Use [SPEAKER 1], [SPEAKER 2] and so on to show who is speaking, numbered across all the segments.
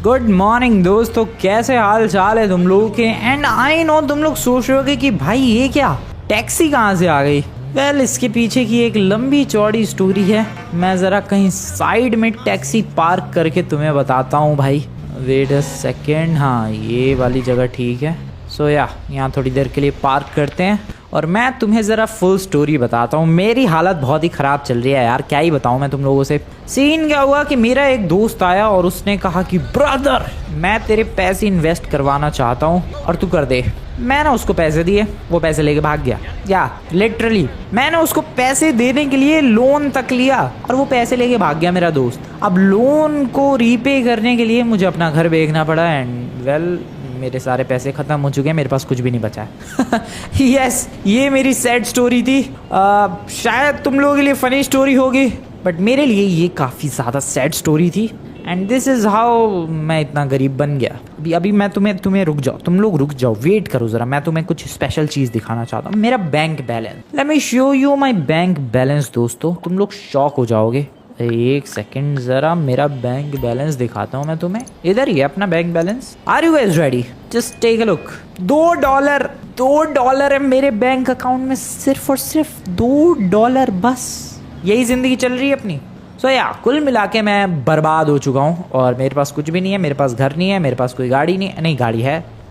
[SPEAKER 1] Good morning दोस्तों, कैसे हाल चाल है तुम लोगों के। एंड आई नो तुम लोग सोच रहे होगे कि भाई ये क्या टैक्सी कहाँ से आ गई। वेल इसके पीछे की एक लंबी चौड़ी स्टोरी है। मैं ज़रा कहीं साइड में टैक्सी पार्क करके तुम्हें बताता हूँ भाई। वेट अ सेकेंड, हाँ ये वाली जगह ठीक है। सो यहाँ थोड़ी देर के लिए पार्क करते हैं और मैं तुम्हें ज़रा फुल स्टोरी बताता हूँ। मेरी हालत बहुत ही ख़राब चल रही है यार, क्या ही बताऊँ मैं तुम लोगों से। सीन क्या हुआ कि मेरा एक दोस्त आया और उसने कहा कि ब्रदर मैं तेरे पैसे इन्वेस्ट करवाना चाहता हूँ और तू कर दे। मैंने उसको पैसे दिए, वो पैसे लेके भाग गया। या लिटरली मैंने उसको पैसे देने के लिए लोन तक लिया और वो पैसे लेके भाग गया मेरा दोस्त। अब लोन को रीपे करने के लिए मुझे अपना घर बेचना पड़ा एंड वेल मेरे सारे पैसे ख़त्म हो चुके हैं, मेरे पास कुछ भी नहीं बचा है। यस ये मेरी सैड स्टोरी थी। शायद तुम लोगों के लिए फ़नी स्टोरी होगी बट मेरे लिए ये काफ़ी ज़्यादा सैड स्टोरी थी एंड दिस इज़ हाउ मैं इतना गरीब बन गया। अभी मैं तुम्हें रुक जाओ, तुम लोग रुक जाओ, वेट करो ज़रा। मैं तुम्हें कुछ स्पेशल चीज़ दिखाना चाहता हूँ, मेरा bank balance. Let me show you my bank balance. दोस्तों तुम लोग शॉक हो जाओगे। एक सेकंड ज़रा मेरा बैंक बैलेंस दिखाता हूँ मैं तुम्हें। इधर ही है अपना bank balance. Are you guys ready? Just take a look. $2 है मेरे बैंक अकाउंट में, सिर्फ और सिर्फ $2। बस यही ज़िंदगी चल रही है अपनी। सो कुल मिला के मैं बर्बाद हो चुका हूँ और मेरे पास कुछ भी नहीं है। मेरे पास घर नहीं है, मेरे पास कोई गाड़ी नहीं,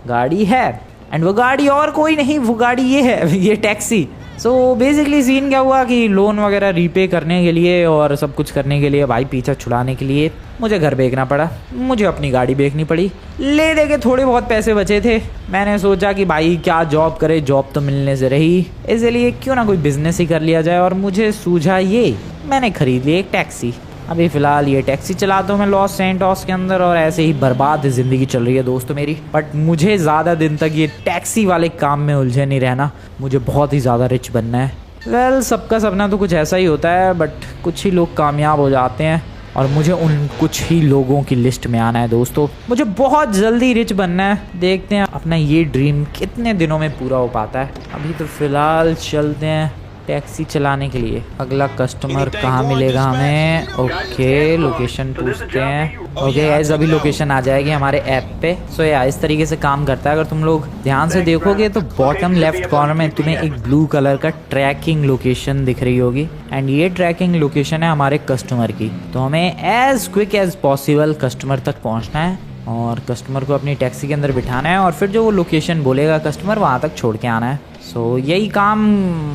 [SPEAKER 1] गाड़ी है एंड वो गाड़ी और कोई नहीं, वो गाड़ी ये है, ये टैक्सी। सो बेसिकली सीन क्या हुआ कि लोन वगैरह रीपे करने के लिए और सब कुछ करने के लिए, भाई पीछा छुड़ाने के लिए मुझे घर बेचना पड़ा, मुझे अपनी गाड़ी बेचनी पड़ी। ले दे के थोड़े बहुत पैसे बचे थे। मैंने सोचा कि भाई क्या जॉब करे, जॉब तो मिलने से रही, इसलिए क्यों ना कोई बिजनेस ही कर लिया जाए। और मुझे सूझा ये, मैंने खरीद ली एक टैक्सी। अभी फ़िलहाल ये टैक्सी चलाता हूँ मैं लॉस सैंटोस के अंदर और ऐसे ही बर्बाद ज़िंदगी चल रही है दोस्तों मेरी। बट मुझे ज़्यादा दिन तक ये टैक्सी वाले काम में उलझे नहीं रहना, मुझे बहुत ही ज़्यादा रिच बनना है। वेल सबका सपना तो कुछ ऐसा ही होता है बट कुछ ही लोग कामयाब हो जाते हैं और मुझे उन कुछ ही लोगों की लिस्ट में आना है दोस्तों। मुझे बहुत जल्दी रिच बनना है। देखते हैं अपना ये ड्रीम कितने दिनों में पूरा हो पाता है। अभी तो फ़िलहाल चलते हैं टैक्सी चलाने के लिए। अगला कस्टमर कहाँ मिलेगा हमें? ओके लोकेशन पूछते हैं। ओके गाइस अभी लोकेशन आ जाएगी हमारे ऐप पे। सो इस तरीके से काम करता है। अगर तुम लोग ध्यान से देखोगे तो बॉटम लेफ्ट कॉर्नर में तुम्हें एक ब्लू कलर का ट्रैकिंग लोकेशन दिख रही होगी एंड ये ट्रैकिंग लोकेशन है हमारे कस्टमर की। तो हमें as quick as possible customer तक पहुँचना है और कस्टमर को अपनी टैक्सी के अंदर बिठाना है और फिर जो वो लोकेशन बोलेगा कस्टमर वहाँ तक छोड़ के आना है। सो यही काम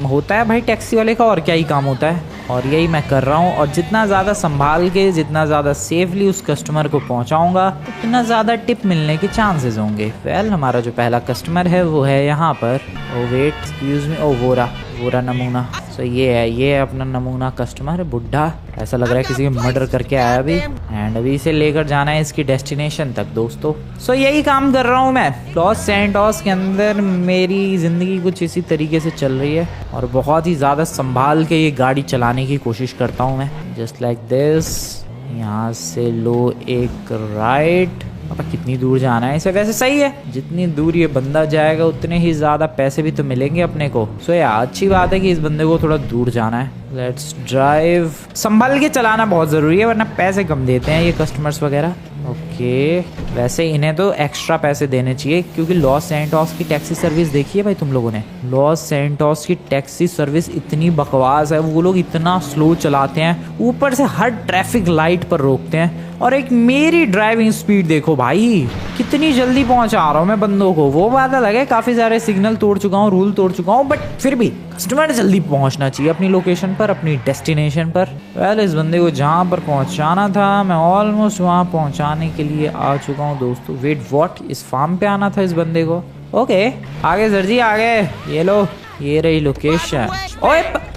[SPEAKER 1] होता है भाई टैक्सी वाले का, और क्या ही काम होता है। और यही मैं कर रहा हूँ और जितना ज़्यादा संभाल के, जितना ज़्यादा सेफली उस कस्टमर को पहुँचाऊँगा उतना ज़्यादा टिप मिलने के चांसेस होंगे। वेल हमारा जो पहला कस्टमर है वो है यहाँ पर। ओ वेट एक्सक्यूज़ मी, ओ वोरा नमूना। सो ये है अपना नमूना कस्टमर, बुढ़ा ऐसा लग रहा है किसी के मर्डर करके आया अभी एंड अभी इसे लेकर जाना है इसकी डेस्टिनेशन तक दोस्तों। सो यही काम कर रहा हूँ मैं लॉस सैंटोस के अंदर। मेरी ज़िंदगी कुछ इसी तरीके से चल रही है और बहुत ही ज़्यादा संभाल के ये गाड़ी चलाने की कोशिश करता हूँ मैं। Just like this. यहाँ से लो एक राइट। अब कितनी दूर जाना है इसे? वैसे सही है, जितनी दूर ये बंदा जाएगा उतने ही ज़्यादा पैसे भी तो मिलेंगे अपने को। सो अच्छी बात है कि इस बंदे को थोड़ा दूर जाना है। Let's drive. संभल के चलाना बहुत ज़रूरी है वरना पैसे कम देते हैं ये कस्टमर्स वगैरह। ओके वैसे इन्हें तो एक्स्ट्रा पैसे देने चाहिए क्योंकि लॉस सैंटोस की टैक्सी सर्विस देखी है भाई तुम लोगों ने? लॉस सैंटोस की टैक्सी सर्विस इतनी बकवास है, वो लोग इतना स्लो चलाते हैं, ऊपर से हर ट्रैफिक लाइट पर रोकते हैं। और एक मेरी ड्राइविंग स्पीड देखो भाई, कितनी जल्दी पहुंचा रहा हूँ मैं बंदों को। वो बात अलग है, काफ़ी सारे सिग्नल तोड़ चुका हूँ, रूल तोड़ चुका हूँ, बट फिर भी कस्टमर जल्दी पहुंचना चाहिए अपनी लोकेशन पर, अपनी डेस्टिनेशन पर। वेल इस बंदे को जहाँ पर पहुंचाना था मैं ऑलमोस्ट वहाँ पहुंचाने के लिए आ चुका हूँ दोस्तों। Wait what? इस फार्म पे आना था इस बंदे को? ओके आगे सर जी आगे, ये लो ये रही लोकेशन।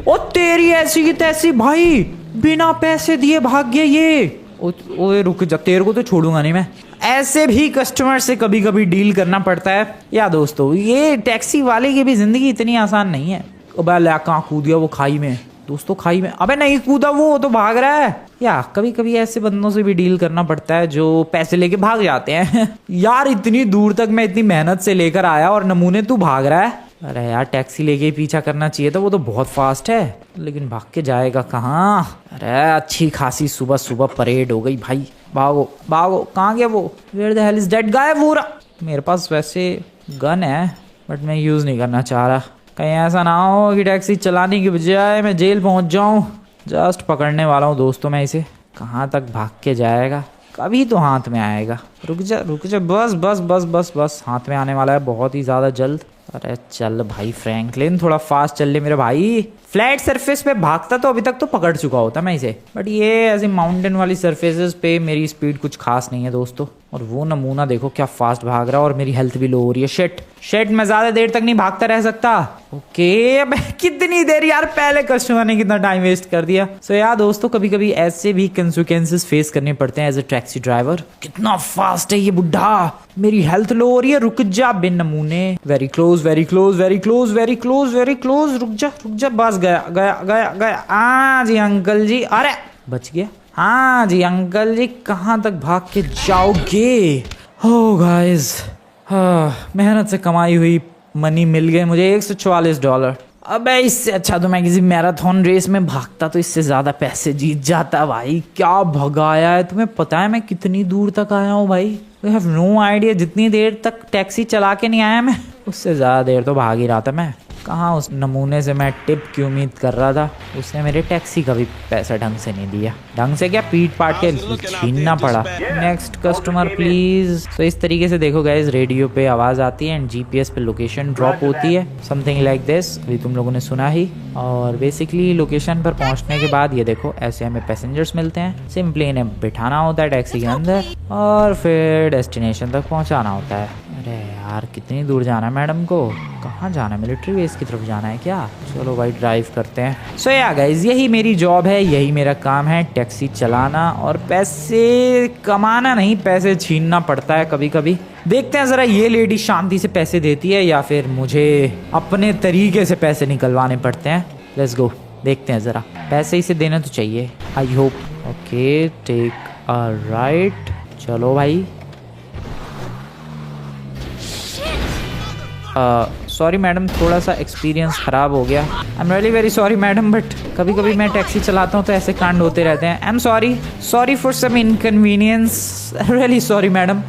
[SPEAKER 1] ओ तेरी ऐसी की तैसी भाई, बिना पैसे दिए भाग गया ये। ओए रुक जा, तेरे को तो छोड़ूंगा नहीं मैं। ऐसे भी कस्टमर से कभी कभी डील करना पड़ता है या दोस्तों। ये टैक्सी वाले की भी जिंदगी इतनी आसान नहीं है। कहाँ कूद गया वो? खाई में दोस्तों, खाई में। अबे नहीं कूदा, वो तो भाग रहा है। या कभी कभी ऐसे बंदों से भी डील करना पड़ता है जो पैसे लेके भाग जाते हैं। यार इतनी दूर तक मैं इतनी मेहनत से लेकर आया और नमूने तू भाग रहा है अरे यार टैक्सी लेके ही पीछा करना चाहिए था, वो तो बहुत फास्ट है, लेकिन भाग के जाएगा कहाँ। अरे अच्छी खासी सुबह सुबह परेड हो गई भाई। भागो भागो, कहाँ गया वो? Where the hell is that guy? वो रहा। मेरे पास वैसे गन है बट मैं यूज़ नहीं करना चाह रहा। कहीं ऐसा ना हो कि टैक्सी चलाने की बजाय मैं जेल पहुंच जाऊं। जस्ट पकड़ने वाला हूं दोस्तों मैं इसे। कहाँ तक भाग के जाएगा? कभी तो हाथ में आएगा। रुक जा रुक जा, बस बस बस बस बस, हाथ में आने वाला है बहुत ही ज़्यादा जल्द। अरे चल भाई फ्रैंकलिन, थोड़ा फास्ट चल ले मेरे भाई। फ्लैट सरफेस पे भागता तो अभी तक तो पकड़ चुका होता मैं इसे, बट ये ऐसे माउंटेन वाली सरफेसेस पे मेरी स्पीड कुछ खास नहीं है दोस्तों। और वो नमूना देखो क्या फास्ट भाग रहा है, और मेरी हेल्थ भी लो हो रही है। शिट शिट, मैं ज्यादा देर तक नहीं भागता रह सकता। ओके अब कितनी देर यार, पहले कस्टमर ने कितना टाइम वेस्ट कर दिया। सो यार दोस्तों, कभी कभी ऐसे भी कंसिक्वेंसेस फेस करने पड़ते हैं एज अ टैक्सी ड्राइवर। कितना फास्ट है ये बुढ़ा, मेरी हेल्थ लो हो रही है। रुक जा बिन नमूने। Very close very close very close very close very close. रुक जा, बस गया गया गया गया। हाँ जी अंकल जी, अरे बच गया। हाँ जी अंकल जी, कहाँ तक भाग के जाओगे? हो गाइस, मेहनत से कमाई हुई मनी मिल गए मुझे $144। अबे इससे अच्छा तो मैं किसी मैराथन रेस में भागता तो इससे ज्यादा पैसे जीत जाता भाई। क्या भगाया है, तुम्हें पता है मैं कितनी दूर तक आया हूँ भाई? You have no idea. जितनी देर तक टैक्सी चला के नहीं आया मैं, उससे ज्यादा देर तो भाग ही रहा था मैं। कहाँ उस नमूने से मैं टिप की उम्मीद कर रहा था, उसने मेरे टैक्सी का भी पैसा ढंग से नहीं दिया। ढंग से क्या, पीट पाट के छीनना पड़ा। Next customer please. तो इस तरीके से देखो गाइस, रेडियो पे आवाज आती है एंड जीपीएस पे लोकेशन ड्रॉप होती है, समथिंग लाइक दिस। अभी तुम लोगों ने सुना ही। और बेसिकली लोकेशन पर पहुंचने के बाद ये देखो ऐसे हमें पैसेंजर्स मिलते हैं। सिंपली इन्हें बिठाना होता है टैक्सी के अंदर और फिर डेस्टिनेशन तक पहुंचाना होता है। अरे यार कितनी दूर जाना है मैडम को? कहाँ जाना है? मिलिट्री बेस की तरफ जाना है क्या? चलो भाई ड्राइव करते हैं। सो या गाइस, यही मेरी जॉब है, यही मेरा काम है, टैक्सी चलाना। और पैसे कमाना नहीं, पैसे छीनना पड़ता है कभी कभी। देखते हैं जरा ये लेडी शांति से पैसे देती है या फिर मुझे अपने तरीके से पैसे निकलवाने पड़ते हैं। लेट्स गो, देखते हैं जरा। पैसे इसे देना तो चाहिए, I hope. Okay take a right. चलो भाई। सॉरी मैडम, थोड़ा सा एक्सपीरियंस ख़राब हो गया। I am really very sorry madam, but कभी कभी मैं टैक्सी चलाता हूँ तो ऐसे कांड होते रहते हैं। I am sorry for some inconvenience, really sorry madam.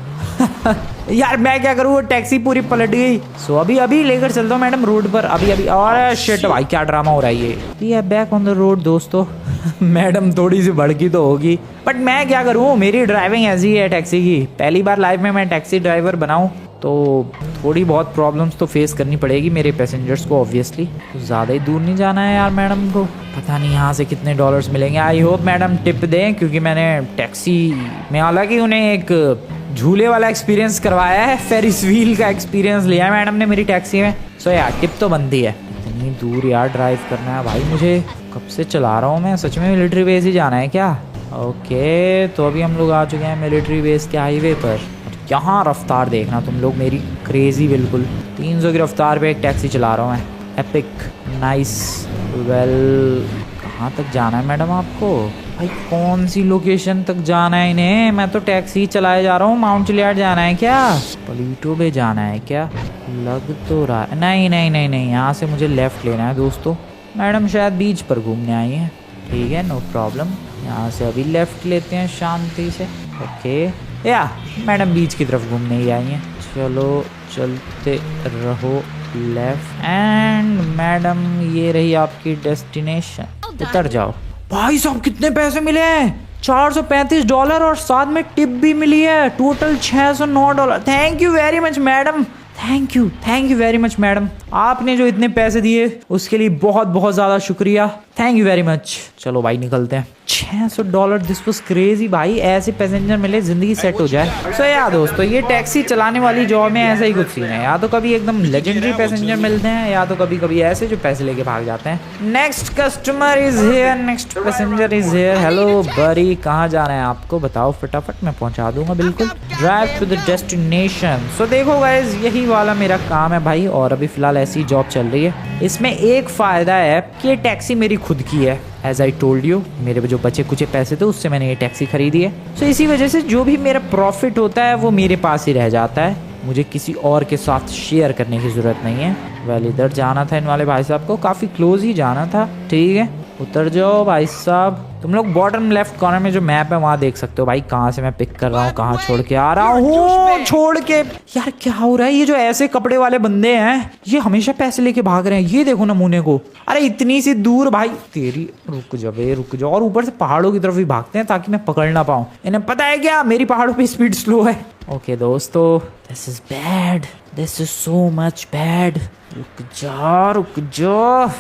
[SPEAKER 1] यार मैं क्या करूँ, वो टैक्सी पूरी पलट गई। सो अभी लेकर चलता हूँ मैडम रोड पर, अभी। और शिट भाई क्या ड्रामा हो रहा है ये। We are back on the road दोस्तों। मैडम थोड़ी सी भड़की तो होगी, बट मैं क्या करूँ, मेरी ड्राइविंग ऐसी है टैक्सी की। पहली बार लाइफ में मैं टैक्सी ड्राइवर बनाऊँ तो थोड़ी बहुत प्रॉब्लम्स तो फेस करनी पड़ेगी मेरे पैसेंजर्स को ऑब्वियसली। तो ज़्यादा ही दूर नहीं जाना है यार मैडम को। पता नहीं यहाँ से कितने डॉलर्स मिलेंगे। आई होप मैडम टिप दें, क्योंकि मैंने टैक्सी में हालांकि उन्हें एक झूले वाला एक्सपीरियंस करवाया है, फेरिस व्हील का एक्सपीरियंस लिया है मैडम ने मेरी टैक्सी में। सो यार टिप तो बनती है। इतनी दूर यार ड्राइव करना है भाई मुझे, कब से चला रहा हूँ मैं। सच में मिलिट्री बेस ही जाना है क्या? ओके तो अभी हम लोग आ चुके हैं मिलिट्री बेस के हाईवे पर। यहाँ रफ्तार देखना तुम लोग मेरी, क्रेजी बिल्कुल। 300 की रफ्तार पे एक टैक्सी चला रहा हूँ मैं। Epic, nice, well. कहाँ तक जाना है मैडम आपको? भाई कौन सी लोकेशन तक जाना है इन्हें? मैं तो टैक्सी चलाए जा रहा हूँ। माउंट चिलियाड जाना है क्या? पलीटो पे जाना है क्या? लग तो रहा है। नहीं, यहाँ से मुझे लेफ्ट लेना है दोस्तों। मैडम शायद बीच पर घूमने आई हैं। ठीक है, नो प्रॉब्लम। यहाँ से अभी लेफ्ट लेते हैं शांति से। ओके या मैडम बीच की तरफ घूमने ही आई हैं। चलो चलते रहो लेफ्ट। एंड मैडम ये रही आपकी डेस्टिनेशन, उतर जाओ। भाई साहब कितने पैसे मिले हैं? $435 और साथ में टिप भी मिली है। Total $609। Thank you very much madam, thank you very much madam. आपने जो इतने पैसे दिए उसके लिए बहुत बहुत ज़्यादा शुक्रिया। Thank you very much. चलो भाई निकलते हैं। $600, दिस वाज क्रेजी भाई। ऐसे पैसेंजर मिले जिंदगी सेट हो जाए। सो यार दोस्तों, ये टैक्सी चलाने वाली जॉब में ऐसा ही कुछ सीन है। या तो कभी एकदम लेजेंडरी पैसेंजर मिलते हैं, या तो कभी कभी ऐसे जो पैसे लेके भाग जाते हैं। Next customer is here, next passenger is here. Hello बड़ी, कहाँ जाना है आपको? बताओ फटाफट, मैं पहुंचा दूंगा बिल्कुल। Drive to the destination. So देखो गाइज, यही वाला मेरा काम है भाई, और अभी फिलहाल ऐसी जॉब चल रही है। इसमें एक फायदा है कि ये टैक्सी मेरी खुद की है। एज आई टोल्ड यू, मेरे जो बचे कुछ पैसे थे उससे मैंने ये टैक्सी खरीदी है। सो इसी वजह से जो भी मेरा प्रॉफिट होता है वो मेरे पास ही रह जाता है, मुझे किसी और के साथ शेयर करने की ज़रूरत नहीं है। वेल इधर जाना था इन वाले भाई साहब को, काफ़ी क्लोज ही जाना था। ठीक है उतर जाओ भाई साहब। तुम लोग बॉटम लेफ्ट कॉर्नर में जो मैप है वहाँ देख सकते हो भाई कहाँ से मैं पिक कर रहा हूँ, कहाँ छोड़ के आ रहा हूँ। छोड़ के यार क्या हो रहा है, ये जो ऐसे कपड़े वाले बंदे हैं ये हमेशा पैसे लेके भाग रहे हैं। ये देखो नमूने को, अरे इतनी सी दूर भाई तेरी, रुक जा बे रुक जाओ। और ऊपर से पहाड़ों की तरफ भी भागते हैं ताकि मैं पकड़ ना पाऊँ। इन्हें पता है क्या मेरी पहाड़ों पे स्पीड स्लो है। ओके दोस्तों this is bad, this is so much bad. रुक जा।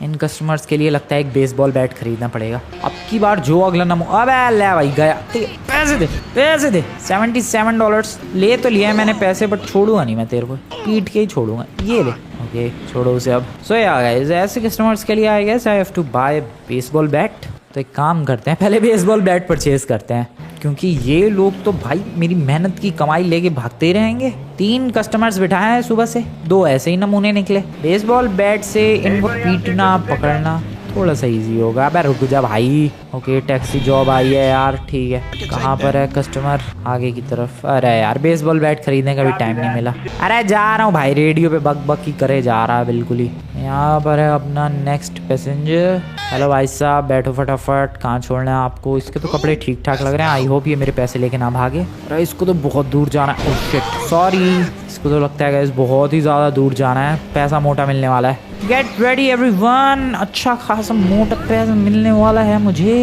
[SPEAKER 1] इन कस्टमर्स के लिए लगता है एक बेसबॉल बैट खरीदना पड़ेगा। अब की बार जो अगला नमो, अबे ले भाई गया। पैसे दे $77 ले तो लिया है मैंने पैसे, बट छोड़ूंगा नहीं मैं तेरे को, पीट के ही छोड़ूंगा। ये ले ओके छोड़ो उसे अब। सो या गाइस ऐसे कस्टमर्स के लिए I guess I have to buy baseball bat. तो एक काम करते हैं पहले बेसबॉल बैट परचेज करते हैं, क्योंकि ये लोग तो भाई मेरी मेहनत की कमाई लेके भागते ही रहेंगे। 3 कस्टमर्स बिठाए हैं सुबह से, 2 ऐसे ही नमूने निकले। बेसबॉल बैट से इनको पीटना पकड़ना थोड़ा सा इजी होगा। अबे रुक जा भाई। ओके टैक्सी जॉब आई है यार, ठीक है। कहाँ पर है कस्टमर, आगे की तरफ। अरे यार बेसबॉल बैट खरीदने का भी टाइम नहीं मिला। अरे जा रहा हूँ भाई, रेडियो पे बक बक ही करे जा रहा है बिल्कुल ही। यहाँ पर है अपना नेक्स्ट पैसेंजर। हेलो भाई साहब बैठो फटाफट, कहाँ छोड़ना है आपको। इसके तो कपड़े ठीक ठाक लग रहे हैं, आई होप ये मेरे पैसे लेके ना भागे। अरे इसको तो बहुत दूर जाना है। ओह शिट सॉरी, इसको तो लगता है गाइस बहुत ही ज़्यादा दूर जाना है, पैसा मोटा मिलने वाला है। गेट रेडी एवरीवन, अच्छा खासा मोटा पैसा मिलने वाला है मुझे।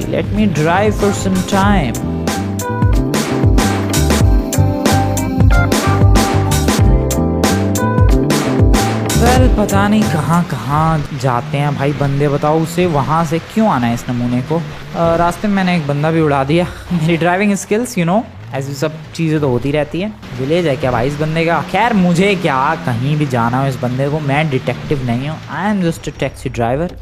[SPEAKER 1] Let me drive for some time. Well पता नहीं कहाँ कहाँ जाते हैं भाई बंदे, बताओ उसे वहाँ से क्यों आना है इस नमूने को। रास्ते में मैंने एक बंदा भी उड़ा दिया। मेरी ड्राइविंग स्किल्स यू नो ऐसी सब चीज़ें तो होती रहती हैं। विलेज है क्या भाई इस बंदे का। खैर मुझे क्या, कहीं भी जाना हो इस बंदे को, मैं डिटेक्टिव नहीं हूँ, I am just a taxi driver.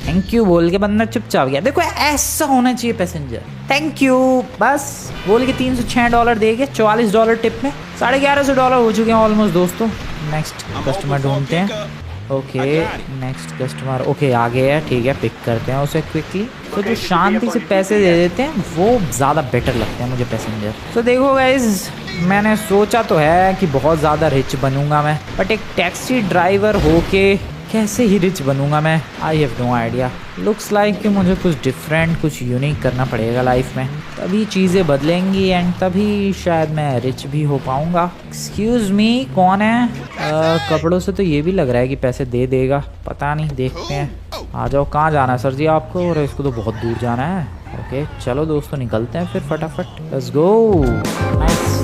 [SPEAKER 1] Thank you बोल के बंदा चुपचाप गया। देखो ऐसा होना चाहिए पैसेंजर, थैंक यू बस बोल के $306 दे के $44 टिप में $1150 हो चुके हैं ऑलमोस्ट दोस्तों। नेक्स्ट कस्टमर ढूंढते हैं। ओके नेक्स्ट कस्टमर, ओके आगे है, ठीक है पिक करते हैं उसे क्विकली। तो जो शांति से पैसे दे देते हैं वो ज़्यादा बेटर लगते हैं मुझे पैसेंजर। तो देखो गाइज मैंने सोचा तो है कि बहुत ज़्यादा रिच बनूंगा मैं, बट एक टैक्सी ड्राइवर होके कैसे ही रिच बनूंगा मैं, I have no idea. Looks like कि मुझे कुछ डिफरेंट कुछ यूनिक करना पड़ेगा लाइफ में, तभी चीज़ें बदलेंगी एंड तभी शायद मैं रिच भी हो पाऊंगा। एक्सक्यूज़ मी कौन है। कपड़ों से तो ये भी लग रहा है कि पैसे दे देगा, पता नहीं देखते हैं। आ जाओ, कहाँ जाना है सर जी आपको। और इसको तो बहुत दूर जाना है। ओके चलो दोस्तों निकलते हैं फिर फटाफट, let's go. Nice.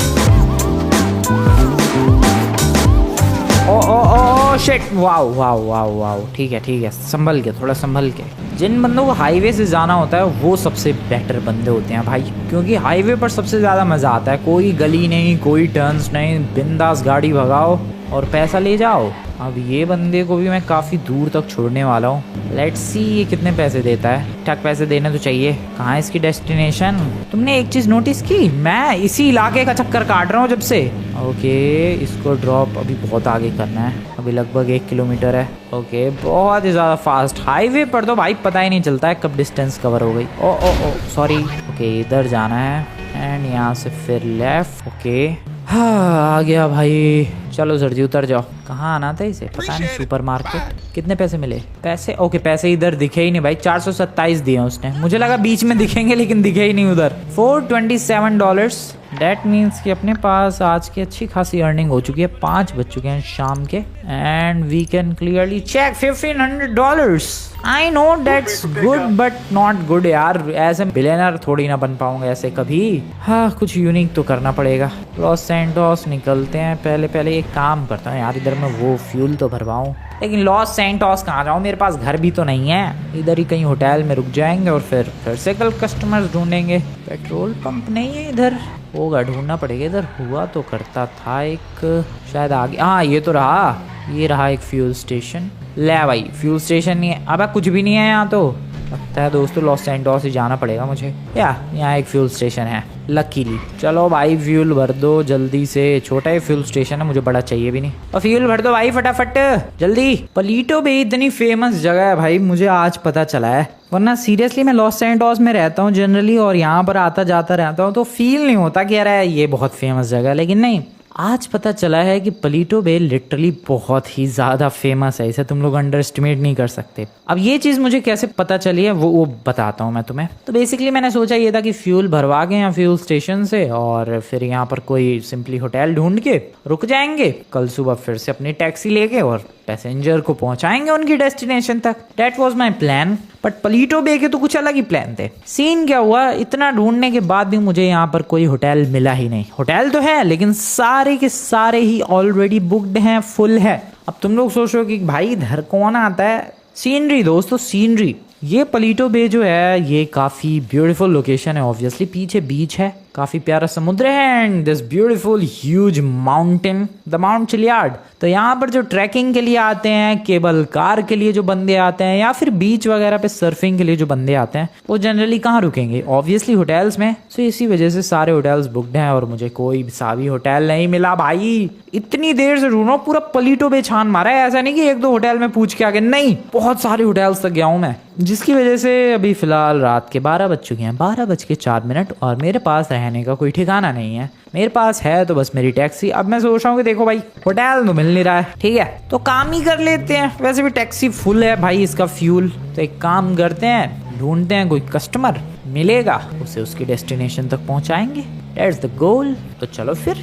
[SPEAKER 1] Oh oh oh shit, wow wow wow wow, ठीक है संभल के, थोड़ा संभल के। जिन बंदों को हाईवे से जाना होता है वो सबसे बेटर बंदे होते हैं भाई, क्योंकि हाईवे पर सबसे ज़्यादा मज़ा आता है। कोई गली नहीं, कोई टर्न्स नहीं, बिंदास गाड़ी भगाओ और पैसा ले जाओ। अब ये बंदे को भी मैं काफ़ी दूर तक छोड़ने वाला हूँ। लेट्स सी ये कितने पैसे देता है। ठीक पैसे देने तो चाहिए। कहाँ है इसकी डेस्टिनेशन। तुमने एक चीज़ नोटिस की, मैं इसी इलाके का चक्कर काट रहा हूँ जब से। ओके इसको ड्रॉप अभी बहुत आगे करना है, अभी लगभग 1 किलोमीटर है। ओके बहुत ही ज़्यादा फास्ट। हाईवे पर तो भाई पता ही नहीं चलता है कब डिस्टेंस कवर हो गई। ओ ओ ओ सॉरी। ओके इधर जाना है एंड यहाँ से फिर लेफ्ट। ओके हाँ आ गया भाई। चलो सर जी उतर जाओ। कहाँ आना था इसे, पता नहीं। सुपरमार्केट। कितने पैसे मिले। पैसे ओके पैसे इधर दिखे ही नहीं भाई, 427 दिए उसने। मुझे लगा बीच में दिखेंगे लेकिन दिखे ही नहीं उधर। $427। डैट मीन्स कि अपने पास आज की अच्छी खासी अर्निंग हो चुकी है। 5 बज चुके हैं शाम के and we can clearly check $1,500। I know that's good but not good यार, ऐसे बिलियनर थोड़ी ना बन पाऊंगा ऐसे कभी। हाँ कुछ यूनिक तो करना पड़ेगा। लॉस सैंटोस निकलते हैं। पहले एक काम करता हूँ यार, इधर मैं वो फ्यूल तो भरवाऊँ, लेकिन लॉस सैंटोस कहाँ जाऊँ, मेरे पास घर भी तो नहीं है। इधर ही कहीं होटल में रुक जाएंगे और फिर से कल कस्टमर्स ढूंढेंगे। पेट्रोल पंप नहीं है इधर, होगा ढूंढना पड़ेगा। इधर हुआ तो करता था एक शायद आगे, हाँ ये तो रहा, ये रहा एक फ्यूल स्टेशन। ले भाई फ्यूल स्टेशन नहीं है, अब कुछ भी नहीं है यहाँ तो। लगता है दोस्तों लॉस सैंटोस ही जाना पड़ेगा मुझे। यहाँ एक फ्यूल स्टेशन है लकीली। चलो भाई फ्यूल भर दो जल्दी से। छोटा ही फ्यूल स्टेशन है, मुझे बड़ा चाहिए भी नहीं। और फ्यूल भर दो भाई फटाफट जल्दी। पलीटो भी इतनी फेमस जगह है भाई, मुझे आज पता चला है, वरना सीरियसली मैं लॉस सैंटोस में रहता हूँ जनरली और यहाँ पर आता जाता रहता हूँ तो फील नहीं होता कि यार ये बहुत फेमस जगह है। लेकिन नहीं, आज पता चला है कि पलीटो बे लिटरली बहुत ही ज़्यादा फेमस है, इसे तुम लोग अंडर एस्टिमेट नहीं कर सकते। अब ये चीज़ मुझे कैसे पता चली है वो बताता हूँ मैं तुम्हें। तो बेसिकली मैंने सोचा ये था कि फ्यूल भरवा के यहाँ फ्यूल स्टेशन से और फिर यहाँ पर कोई सिंपली होटल ढूंढ के रुक जाएंगे, कल सुबह फिर से अपनी टैक्सी लेके और पैसेंजर को पहुंचाएंगे उनकी डेस्टिनेशन तक। That was my plan. But Paleto Bay के तो कुछ अलग ही प्लान थे। सीन क्या हुआ, इतना ढूंढने के बाद भी मुझे यहाँ पर कोई होटल मिला ही नहीं। होटल तो है लेकिन सारे के सारे ही ऑलरेडी बुक्ड हैं, फुल है। अब तुम लोग सोच रहे हो कि भाई इधर कौन आता है। सीनरी दोस्तों, सीनरी। ये पलीटो बे जो है ये काफ़ी ब्यूटीफुल लोकेशन है। ऑब्वियसली पीछे बीच है, काफ़ी प्यारा समुद्र है and this beautiful huge mountain, the Mount Chiliad. तो यहाँ पर जो ट्रैकिंग के लिए आते हैं, केबल कार के लिए जो बंदे आते हैं या फिर बीच वगैरह पे सर्फिंग के लिए जो बंदे आते हैं वो जनरली कहाँ रुकेंगे, ऑब्वियसली होटल्स में। सो इसी वजह से सारे होटल्स बुक्ड हैं और मुझे कोई सा भी होटल नहीं मिला भाई। इतनी देर से ढूंढा, पूरा पलीटो बे छान मारा है। ऐसा नहीं कि एक दो होटल में पूछ के आ गए, नहीं, बहुत सारे होटल्स तक गया हूँ मैं। जिसकी वजह से अभी फिलहाल रात के 12 बज चुके हैं, 12:04 और मेरे पास रहने का कोई ठिकाना नहीं है। मेरे पास है तो बस मेरी टैक्सी। अब मैं सोच रहा हूँ कि देखो भाई होटल तो मिल नहीं रहा है, ठीक है, तो काम ही कर लेते हैं। वैसे भी टैक्सी फुल है भाई, इसका फ्यूल। तो एक काम करते हैं, ढूंढते हैं कोई कस्टमर मिलेगा, उसे उसकी डेस्टिनेशन तक पहुंचाएंगे। That's the goal। तो चलो फिर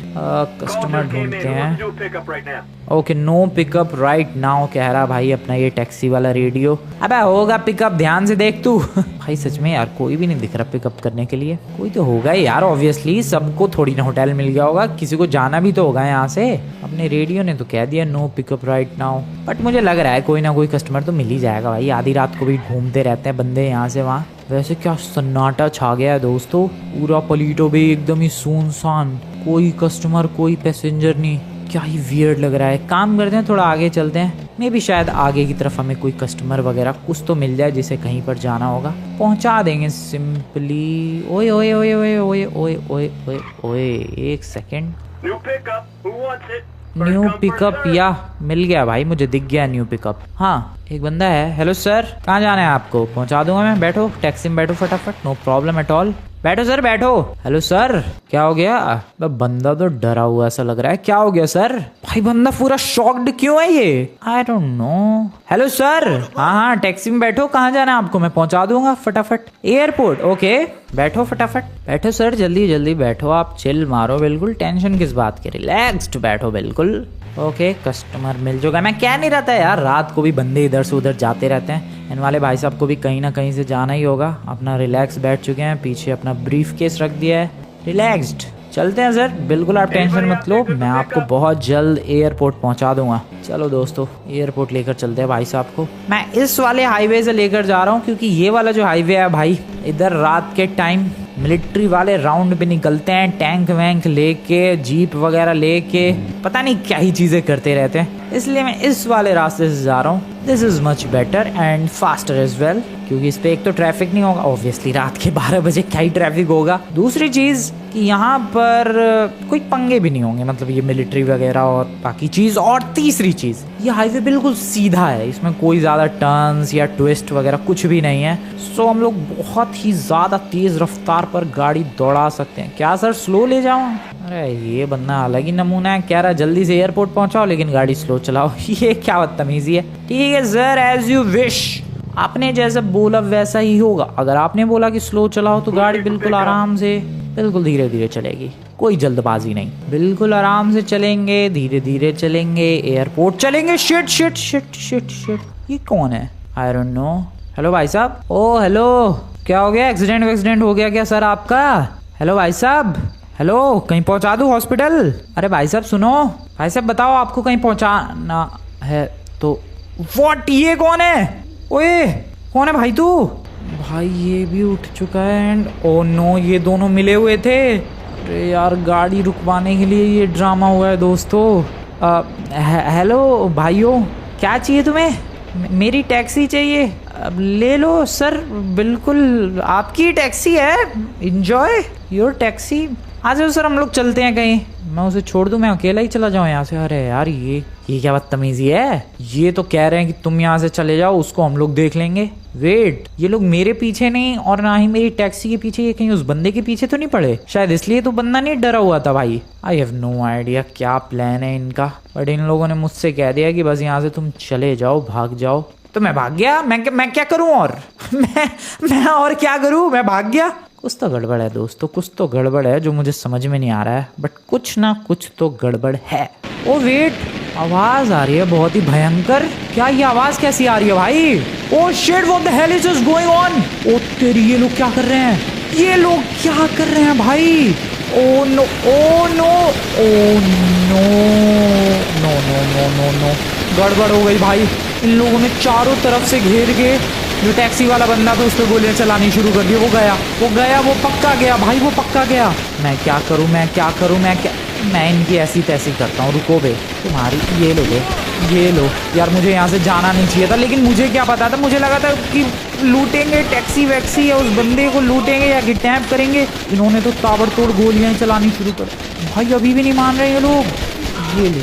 [SPEAKER 1] कस्टमर ढूंढते हैं। Okay, no pickup right now कह रहा भाई अपना ये टैक्सी वाला रेडियो। अबे होगा पिकअप, ध्यान से देख तू। भाई सच में यार कोई भी नहीं दिख रहा पिकअप करने के लिए। कोई तो होगा यार, ऑब्वियसली सबको थोड़ी ना होटल मिल गया होगा, किसी को जाना भी तो होगा यहाँ से। अपने रेडियो ने तो कह दिया no pickup right now, but मुझे लग रहा है कोई ना कोई कस्टमर तो मिल ही जाएगा भाई। आधी रात को भी घूमते रहते हैं बंदे यहाँ से वहाँ। वैसे क्या सन्नाटा छा गया है दोस्तों, पूरा पलीटो बे एकदम ही सुनसान, कोई कस्टमर कोई पैसेंजर नहीं। क्या ही वियर्ड लग रहा है। काम करते हैं, थोड़ा आगे चलते हैं, मे भी शायद आगे की तरफ हमें कोई कस्टमर वगैरह कुछ तो मिल जाए जिसे कहीं पर जाना होगा, पहुंचा देंगे सिंपली। ओए ओए ओए ओए ओए ओए ओए ओए ओए, एक सेकेंड। न्यू पिकअप या मिल गया भाई, मुझे दिख गया न्यू पिकअप। हाँ एक बंदा है। हेलो सर, कहाँ जाना है आपको? पहुंचा दूंगा मैं, बैठो टैक्सी में बैठो फटाफट, नो प्रॉब्लम एट ऑल। बैठो सर बैठो। हेलो सर, क्या हो गया? बंदा तो डरा हुआ ऐसा लग रहा है। क्या हो गया सर? भाई बंदा पूरा शॉक्ड क्यों है ये? I don't know. Hello sir, हाँ हाँ टैक्सी में बैठो, कहाँ जाना है आपको? मैं पहुंचा दूंगा फटाफट। एयरपोर्ट, ओके बैठो फटाफट। बैठो सर, जल्दी जल्दी बैठो, आप चिल मारो बिल्कुल, टेंशन किस बात की, रिलैक्स्ड बैठो बिल्कुल। ओके कस्टमर मिल जाएगा। मैं क्या नहीं रहता यार, रात को भी बंदे इधर से उधर जाते रहते हैं। इन वाले भाई साहब को भी कहीं ना कहीं से जाना ही होगा। अपना रिलैक्स बैठ चुके हैं, पीछे अपना ब्रीफ केस रख दिया है, रिलैक्स्ड। चलते हैं सर, बिल्कुल आप टेंशन मत लो, मैं आपको बहुत जल्द एयरपोर्ट पहुंचा दूंगा। चलो दोस्तों एयरपोर्ट लेकर चलते हैं भाई साहब को। मैं इस वाले हाईवे से लेकर जा रहा हूँ क्योंकि ये वाला जो हाईवे है भाई, इधर रात के टाइम मिलिट्री वाले राउंड पे निकलते हैं, टैंक वैंक लेके, जीप वगैरह लेके, पता नहीं क्या ही चीजें करते रहते हैं। इसलिए मैं इस वाले रास्ते से जा रहा हूँ। This is much better and faster as well, क्योंकि इस पे एक तो ट्रैफिक नहीं होगा, ऑब्वियसली रात के 12 बजे क्या ही ट्रैफिक होगा। दूसरी चीज कि यहाँ पर कोई पंगे भी नहीं होंगे, मतलब ये मिलिट्री वगैरह और बाकी चीज। और तीसरी चीज, ये हाईवे बिल्कुल सीधा है, इसमें कोई ज्यादा टर्न्स या ट्विस्ट वगैरह कुछ भी नहीं है। सो हम लोग बहुत ही ज्यादा तेज रफ्तार पर गाड़ी दौड़ा सकते हैं। क्या सर स्लो ले जाऊं? अरे ये बंदा अलग ही नमूना है, कह रहा जल्दी से एयरपोर्ट पहुंचाओ लेकिन गाड़ी स्लो चलाओ। ये क्या बदतमीजी है। ठीक है सर, एज यू विश, आपने जैसा बोला वैसा ही होगा। अगर आपने बोला कि स्लो चलाओ तो गाड़ी बिल्कुल आराम से, बिल्कुल धीरे धीरे चलेगी, कोई जल्दबाजी नहीं, बिल्कुल आराम से चलेंगे, धीरे धीरे चलेंगे, एयरपोर्ट चलेंगे। Shit shit shit shit shit, ये कौन है? I don't know. हेलो भाई साहब। ओ हेलो, क्या हो गया? एक्सीडेंट हो गया क्या सर आपका? हेलो भाई साहब, हेलो, कहीं पहुंचा दूं हॉस्पिटल? अरे भाई साहब सुनो, भाई साहब बताओ आपको कहीं पहुंचाना है तो। व्हाट, ये कौन है? ओए कौन है भाई तू? भाई ये भी उठ चुका है एंड ओ नो, ये दोनों मिले हुए थे। अरे यार गाड़ी रुकवाने के लिए ये ड्रामा हुआ है दोस्तों। हेलो भाइयों, क्या चाहिए तुम्हें? मेरी टैक्सी चाहिए। अब ले लो सर, बिल्कुल आपकी टैक्सी है, एंजॉय योर टैक्सी। आ जाओ सर, हम लोग चलते हैं कहीं। मैं उसे छोड़ दूं, मैं अकेला ही चला जाऊं यहाँ से? अरे यार ये क्या बदतमीजी है। ये तो कह रहे हैं कि तुम यहाँ से चले जाओ, उसको हम लोग देख लेंगे। वेट, ये लोग मेरे पीछे नहीं और ना ही मेरी टैक्सी के पीछे, ये कहीं उस बंदे के पीछे तो नहीं पड़े? शायद इसलिए तो बंदा नहीं डरा हुआ था भाई। आई हैव नो आइडिया क्या प्लान है इनका, बट इन लोगों ने मुझसे कह दिया कि बस यहाँ से तुम चले जाओ, भाग जाओ। तो मैं भाग गया। मैं क्या करूं और मैं और क्या करूं? मैं भाग गया। कुछ तो गड़बड़ है दोस्तों, कुछ तो गड़बड़ है जो मुझे समझ में नहीं आ रहा है, बट कुछ ना कुछ तो गड़बड़ है। ओ वेट, आवाज आ रही है बहुत ही भयंकर। क्या ये आवाज कैसी आ रही है भाई? Oh shit, what the hell is just going on? ओ तेरी, ये लोग क्या कर रहे हैं? ये लोग क्या कर रहे हैं भाई? Oh no, oh no, oh no, no no no no no, गड़बड़ हो गई भाई। इन लोगों ने चारों तरफ से घेर के जो टैक्सी वाला बंदा था उस पर गोलियां चलानी शुरू कर दी। वो गया, वो पक्का गया भाई, वो पक्का गया। मैं क्या करूं, मैं इनकी ऐसी तैसी करता हूँ। रुको बे, तुम्हारी ये लो यार, मुझे यहाँ से जाना नहीं चाहिए था, लेकिन मुझे क्या पता था, मुझे लगा था कि लूटेंगे टैक्सी वैक्सी या उस बंदे को लूटेंगे या किडनैप करेंगे। इन्होंने तो ताबड़तोड़ गोलियां चलानी शुरू कर भाई। अभी भी नहीं मान रहे ये लोग। ये ले,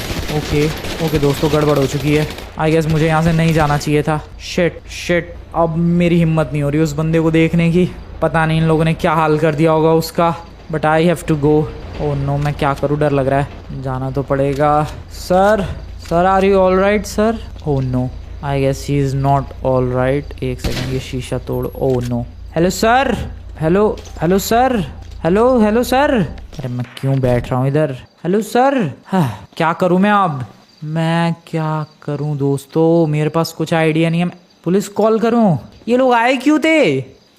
[SPEAKER 1] ओके दोस्तों, गड़बड़ हो चुकी है। आई गेस मुझे यहाँ से नहीं जाना चाहिए था। शिट, अब मेरी हिम्मत नहीं हो रही उस बंदे को देखने की। पता नहीं इन लोगों ने क्या हाल कर दिया होगा उसका, but I have to go. Oh no, मैं क्या करूँ, डर लग रहा है। जाना तो पड़ेगा। Sir are you all right sir? Oh no, I guess he is not all right. एक सेकंड, ये शीशा तोड़। Oh no, hello sir, hello sir. अरे मैं क्यों बैठ रहा हूँ इधर? Hello sir. क्या करूँ मैं अब? मैं क्या करूँ दोस्तों, मेरे पास कुछ आइडिया नहीं है। पुलिस कॉल करूँ? ये लोग आए क्यों थे?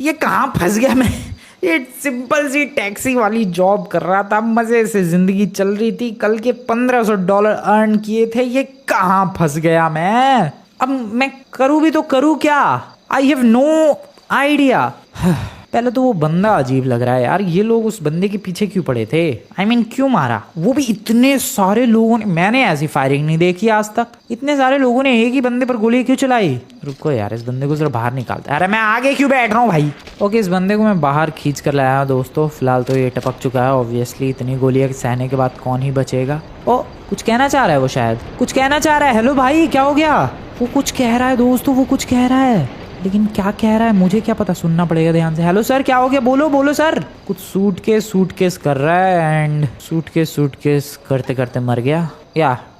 [SPEAKER 1] ये कहाँ फंस गया मैं? ये सिंपल सी टैक्सी वाली जॉब कर रहा था, मजे से जिंदगी चल रही थी, कल के $1500 अर्न किए थे। ये कहाँ फंस गया मैं? अब मैं करूँ भी तो करूँ क्या? I have no idea. पहले तो वो बंदा अजीब लग रहा है यार। ये लोग उस बंदे के पीछे क्यों पड़े थे? I mean, क्यों मारा? वो भी इतने सारे लोगों ने। मैंने ऐसी फायरिंग नहीं देखी आज तक। इतने सारे लोगों ने एक ही बंदे पर गोली क्यों चलाई? रुको यार, इस बंदे को जरा बाहर निकालता। अरे मैं आगे क्यों बैठ रहा हूँ भाई? ओके, इस बंदे को मैं बाहर खींच कर लाया दोस्तों। फिलहाल तो ये टपक चुका है ऑब्वियसली। इतनी गोलियां सहने के बाद कौन ही बचेगा? ओ, कुछ कहना चाह रहा है वो, शायद कुछ कहना चाह रहा है। हेलो भाई, क्या हो गया? वो कुछ कह रहा है दोस्तों, वो कुछ कह रहा है, लेकिन क्या कह रहा है मुझे क्या पता, सुनना पड़ेगा ध्यान से। हेलो सर, क्या हो गया? बोलो सर। कुछ सूटकेस कर रहा है एंड सूटकेस करते करते मर गया।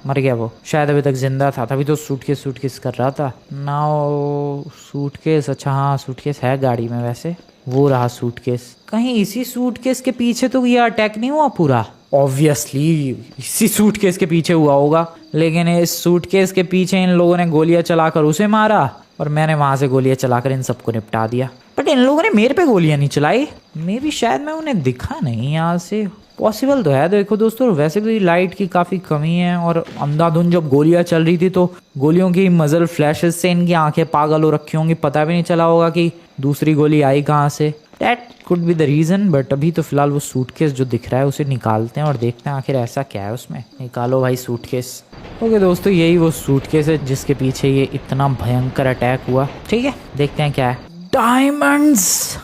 [SPEAKER 1] मर गया वो, शायद अभी तक जिंदा था, तभी तो सूटकेस कर रहा था। नाउ सूटकेस, अच्छा हाँ सूटकेस है गाड़ी में वैसे। वो रहा सूटकेस। कहीं इसी सूटकेस के पीछे तो ये अटैक नहीं हुआ पूरा? ऑब्वियसली इसी सूटकेस के पीछे हुआ होगा, लेकिन इस सूटकेस के पीछे इन लोगों ने गोलियां चलाकर उसे मारा और मैंने वहां से गोलियां चलाकर इन सबको निपटा दिया। बट इन लोगों ने मेरे पे गोलियां नहीं चलाई। मे भी शायद मैं उन्हें दिखा नहीं यहाँ से। पॉसिबल तो है। देखो दोस्तों, वैसे भी लाइट की काफ़ी कमी है और अंधाधुंध जब गोलियां चल रही थी तो गोलियों की मजल फ्लैशेस से इनकी आंखें पागल हो रखी होंगी। पता भी नहीं चला होगा कि दूसरी गोली आई कहाँ से। That could be the reason. But अभी तो फिलहाल वो सूटकेस जो दिख रहा है उसे निकालते हैं और देखते हैं आखिर ऐसा क्या है उसमें। निकालो भाई सूटकेस। ओके दोस्तों, यही वो सूटकेस है जिसके पीछे ये इतना भयंकर अटैक हुआ। ठीक है, देखते हैं क्या है। डायमंड्स!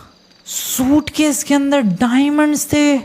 [SPEAKER 1] सूटकेस के अंदर डायमंड्स थे।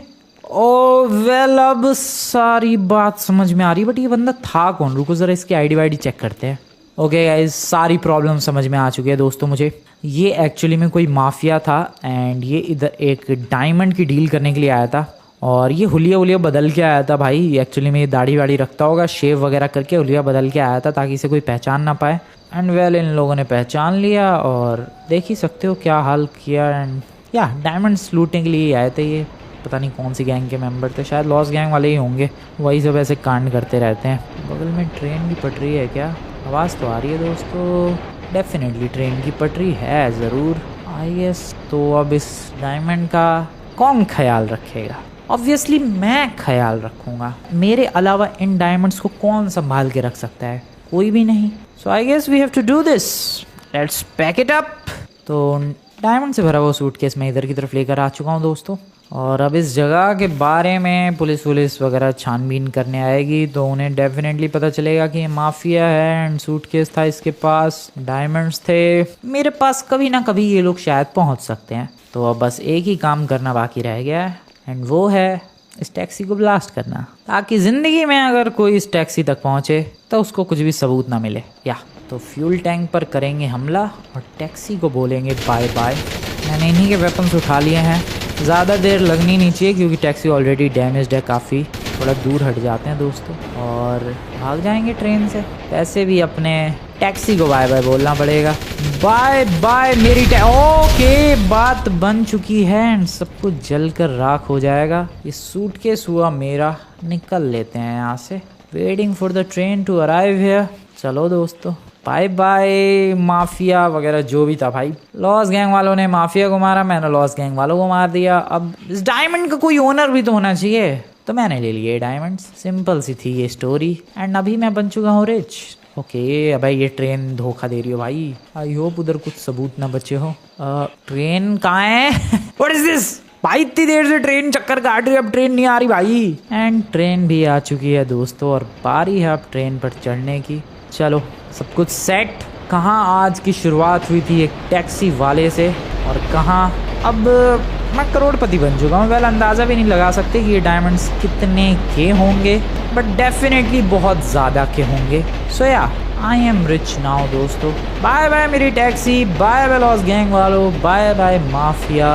[SPEAKER 1] ओ वेल, अब सारी बात समझ में आ रही। बट ये बंदा था कौन? रुको जरा इसकी आईडी वाईडी चेक करते हैं। ओके गाइस, सारी प्रॉब्लम समझ में आ चुकी है दोस्तों मुझे। ये एक्चुअली में कोई माफिया था एंड ये इधर एक डायमंड की डील करने के लिए आया था। और ये हुलिया बदल के आया था भाई। एक्चुअली में ये दाढ़ी वाड़ी रखता होगा, शेव वगैरह करके हुलिया बदल के आया था ताकि इसे कोई पहचान ना पाए। एंड वेल, इन लोगों ने पहचान लिया और देख ही सकते हो क्या हाल किया। एंड या डायमंड्स लूटने के लिए आए थे ये। पता नहीं कौन सी गैंग के मेंबर थे, शायद लॉस गैंग वाले ही होंगे। वही सब ऐसे कांड करते रहते हैं। बगल में ट्रेन की पटरी है क्या? आवाज़ तो आ रही है दोस्तों। डेफिनेटली ट्रेन की पटरी है ज़रूर। आई गेस तो अब इस डायमंड का कौन ख्याल रखेगा? ऑब्वियसली मैं ख्याल रखूँगा। मेरे अलावा इन डायमंड्स को कौन संभाल के रख सकता है? कोई भी नहीं। So I guess we have to do this. Let's pack it up. तो डायमंड से भरा हुआ सूटकेस मैं इधर की तरफ लेकर आ चुका हूँ दोस्तों। और अब इस जगह के बारे में पुलिस वगैरह छानबीन करने आएगी तो उन्हें डेफिनेटली पता चलेगा कि ये माफिया है। एंड सूटकेस था इसके पास, डायमंड्स थे मेरे पास। कभी ना कभी ये लोग शायद पहुंच सकते हैं। तो अब बस एक ही काम करना बाकी रह गया है एंड वो है इस टैक्सी को ब्लास्ट करना, ताकि ज़िंदगी में अगर कोई इस टैक्सी तक पहुंचे तो उसको कुछ भी सबूत ना मिले। या तो फ्यूल टैंक पर करेंगे हमला और टैक्सी को बोलेंगे बाय बाय। मैंने इन्हीं के वेपन्स उठा लिए हैं, ज़्यादा देर लगनी नहीं चाहिए क्योंकि टैक्सी ऑलरेडी डैमेज्ड है काफ़ी। थोड़ा दूर हट जाते हैं दोस्तों और भाग जाएंगे ट्रेन से। वैसे भी अपने टैक्सी को बाय बाय बोलना पड़ेगा। बाय बाय मेरी ओके, बात बन चुकी है एंड सब कुछ जल कर राख हो जाएगा। ये सूटकेस हुआ मेरा, निकल लेते हैं यहाँ से। Waiting for the train to arrive here. चलो दोस्तों बाय बाय। माफिया वगैरह जो भी था भाई, लॉस गैंग वालों ने माफिया को मारा, मैंने लॉस गैंग वालों को मार दिया। अब इस डायमंड का कोई ओनर भी तो होना चाहिए, तो मैंने ले लिए डायमंड्स। सिंपल सी थी ये स्टोरी एंड अभी मैं बन चुका हूँ रिच। ओके अबे ये ट्रेन धोखा दे रही हो भाई। आई होप उधर कुछ सबूत ना बचे हो। ट्रेन कहाँ है? व्हाट इज दिस भाई, इतनी देर से ट्रेन चक्कर काट रही है, अब ट्रेन नहीं आ रही भाई। एंड ट्रेन भी आ चुकी है दोस्तों और बारी है अब ट्रेन पर चढ़ने की। चलो सब कुछ सेट। कहाँ आज की शुरुआत हुई थी एक टैक्सी वाले से और कहाँ अब मैं करोड़पति बन चुका हूँ। वेल अंदाज़ा भी नहीं लगा सकते कि ये डायमंड्स कितने के होंगे, बट डेफिनेटली बहुत ज़्यादा के होंगे। So yeah I am rich now दोस्तों। बाय बाय मेरी taxi, bye bye Lost gang वालों, bye bye mafia,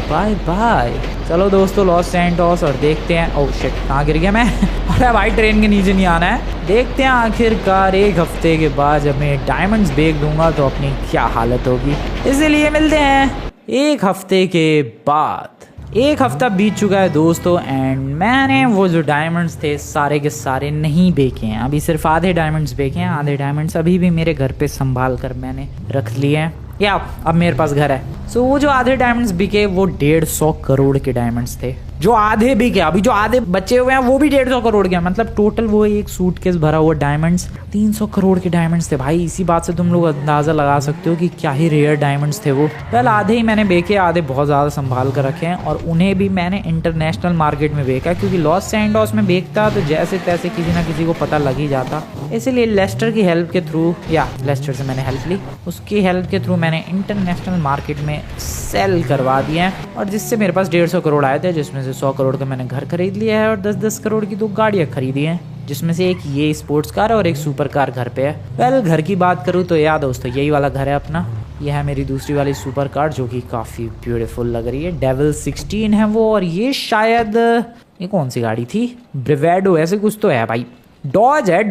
[SPEAKER 1] bye bye. चलो दोस्तों लॉस सैंटोस और देखते हैं। ओह शिट, कहाँ गिर गया मैं? अरे भाई ट्रेन के नीचे नहीं आना है। देखते हैं आखिरकार एक हफ्ते के बाद जब मैं डायमंड्स बेच दूंगा तो अपनी क्या हालत होगी। इसीलिए मिलते हैं एक हफ्ते के बाद। एक हफ्ता बीत चुका है दोस्तों एंड मैंने वो जो डायमंड्स थे सारे के सारे नहीं बेचे हैं। अभी सिर्फ आधे डायमंड्स बेचे हैं। आधे डायमंड्स अभी भी मेरे घर पे संभाल कर मैंने रख लिए हैं, या अब मेरे पास घर है। सो वो जो आधे डायमंड्स बिके वो 150 करोड़ के डायमंड्स थे। जो आधे बिके, अभी जो आधे बचे हुए हैं वो भी 150 करोड़ के। मतलब टोटल वो एक सूटकेस भरा हुआ डायमंड्स 300 करोड़ के डायमंड्स थे भाई। इसी बात से तुम लोग अंदाजा लगा सकते हो कि क्या ही रेयर डायमंड्स थे वो। वेल आधे ही मैंने बेचे, आधे बहुत ज़्यादा संभाल कर रखे हैं और उन्हें भी मैंने इंटरनेशनल मार्केट में बेचा क्योंकि लॉस सैंटोस में बेचता तो जैसे तैसे किसी ना किसी को पता लग ही जाता। इसीलिए लेस्टर की हेल्प के थ्रू, या लेस्टर से मैंने हेल्प ली, उसकी हेल्प के थ्रू मैंने इंटरनेशनल मार्केट में सेल करवा दिए हैं और जिससे मेरे पास 150 करोड़ आए थे, जिसमें से 100 करोड़ का मैंने घर खरीद लिया है और 10-10 करोड़ की 2 गाड़ियाँ खरीदी हैं, जिसमें से एक ये स्पोर्ट्स कार है और एक सुपर कार घर पे है। वेल घर की बात करूँ तो यार दोस्तों यही वाला घर है अपना। यह है मेरी दूसरी वाली सुपर कार जो कि काफ़ी ब्यूटीफुल लग रही है। डेविल 16 है वो और ये शायद ये कौन सी गाड़ी थी, ब्रिवेडो ऐसे कुछ तो है भाई। डॉज है,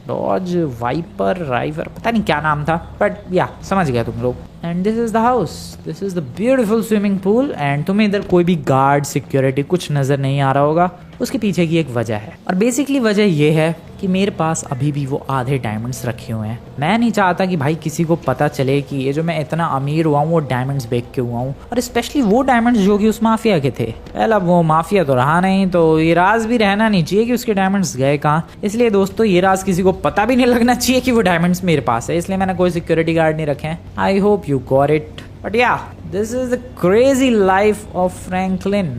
[SPEAKER 1] डॉज वाइपर राइवर, पता नहीं क्या नाम था, बट या समझ गया तुम लोग। And this is the house, this is the beautiful swimming pool. And तुम्हें इधर कोई भी गार्ड सिक्योरिटी कुछ नज़र नहीं आ रहा होगा, उसके पीछे की एक वजह है और बेसिकली वजह यह है कि मेरे पास अभी भी वो आधे डायमंड्स रखे हुए हैं। मैं नहीं चाहता कि भाई किसी को पता चले कि ये जो मैं इतना अमीर हुआ हूँ वो डायमंड्स बेच के हुआ हूँ, और स्पेशली वो डायमंड्स जो कि उस माफिया के थे। वेल अब वो माफिया तो रहा नहीं, तो ये राज भी रहना नहीं चाहिए कि उसके डायमंड्स गए कहाँ। इसलिए दोस्तों ये राज किसी को पता भी नहीं लगना चाहिए कि वो डायमंड्स मेरे पास है, इसलिए मैंने कोई सिक्योरिटी गार्ड नहीं रखे हैं। I hope you got it. But yeah this is the crazy life of Franklin.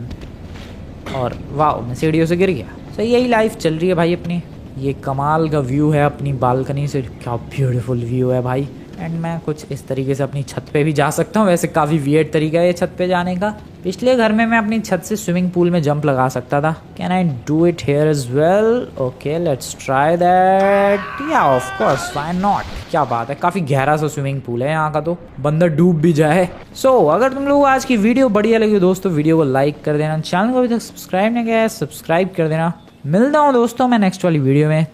[SPEAKER 1] और वाह मैं सीढ़ियों से गिर गया। तो यही लाइफ चल रही है भाई अपनी। ये कमाल का व्यू है अपनी बालकनी से, क्या ब्यूटीफुल व्यू है भाई। एंड मैं कुछ इस तरीके से अपनी छत पे भी जा सकता हूँ। वैसे काफ़ी वियर्ड तरीका है ये छत पे जाने का। पिछले घर में मैं अपनी छत से स्विमिंग पूल में जंप लगा सकता था। Can I do it here as well? Okay let's try that. Yeah of course why not. क्या बात है, काफ़ी गहरा सा स्विमिंग पूल है यहाँ का, तो बंदा डूब भी जाए। सो अगर तुम लोग आज की वीडियो बढ़िया लगी दोस्तों, वीडियो को लाइक कर देना, चैनल को अभी तक सब्सक्राइब नहीं किया है सब्सक्राइब कर देना। मिलता हूँ दोस्तों मैं नेक्स्ट वाली वीडियो में।